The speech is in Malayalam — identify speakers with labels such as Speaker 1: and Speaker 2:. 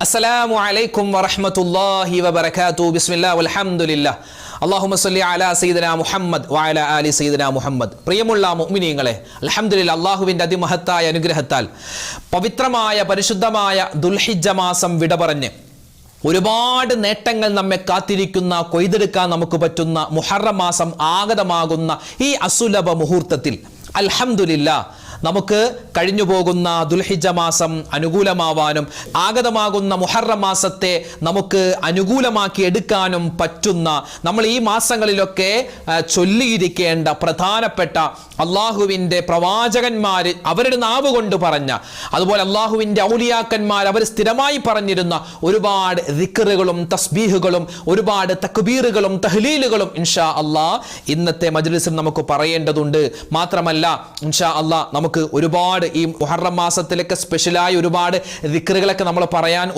Speaker 1: അസ്സലാമു അലൈക്കും വറഹ്മത്തുള്ളാഹി വബറകാതുഹു. ബിസ്മില്ലാഹി വൽഹംദുലില്ലാഹ്. അല്ലാഹുമ്മ സ്വല്ലി അലാ സയ്യിദിനാ മുഹമ്മദ് വഅലാ ആലി സയ്യിദിനാ മുഹമ്മദ്. പ്രിയമുള്ള മുഅ്മിനീങ്ങളെ, അൽഹംദുലില്ലാഹ്, അല്ലാഹുവിൻ്റെ അതിമഹത്തായ അനുഗ്രഹത്താൽ പവിത്രമായ പരിശുദ്ധമായ ദുൽഹിജ്ജ മാസം വിട പറഞ്ഞ് ഒരുപാട് നേട്ടങ്ങൾ നമ്മെ കാത്തിരിക്കുന്ന, കൊയ്തെടുക്കാൻ നമുക്ക് പറ്റുന്ന മുഹറം മാസം ആഗതമാകുന്ന ഈ അസുലഭ മുഹൂർത്തത്തിൽ അൽഹംദുലില്ലാഹ് നമുക്ക് കഴിഞ്ഞു പോകുന്ന ദുൽഹിജ്ജ മാസം അനുകൂലമാവാനും ആഗതമാകുന്ന മുഹറം മാസത്തെ നമുക്ക് അനുകൂലമാക്കി എടുക്കാനും പറ്റുന്ന, നമ്മൾ ഈ മാസങ്ങളിലൊക്കെ ചൊല്ലിയിരിക്കേണ്ട പ്രധാനപ്പെട്ട അള്ളാഹുവിൻ്റെ പ്രവാചകന്മാർ അവരുടെ നാവ് കൊണ്ട് പറഞ്ഞ, അതുപോലെ അള്ളാഹുവിൻ്റെ ഔലിയാക്കന്മാർ അവർ സ്ഥിരമായി പറഞ്ഞിരുന്ന ഒരുപാട് ദിക്റുകളും തസ്ബീഹുകളും ഒരുപാട് തക്ബീറുകളും തഹ്ലീലുകളും ഇൻഷാ അള്ളാഹ് ഇന്നത്തെ മജ്ലിസിൽ നമുക്ക് പറയേണ്ടതുണ്ട്. മാത്രമല്ല ഇൻഷാ അള്ളാഹ് നമുക്ക് ഒരുപാട് ഈ മുഹറം മാസത്തിലൊക്കെ സ്പെഷ്യലായി ഒരുപാട് ദിക്റുകളൊക്കെ നമ്മൾ പറയാൻ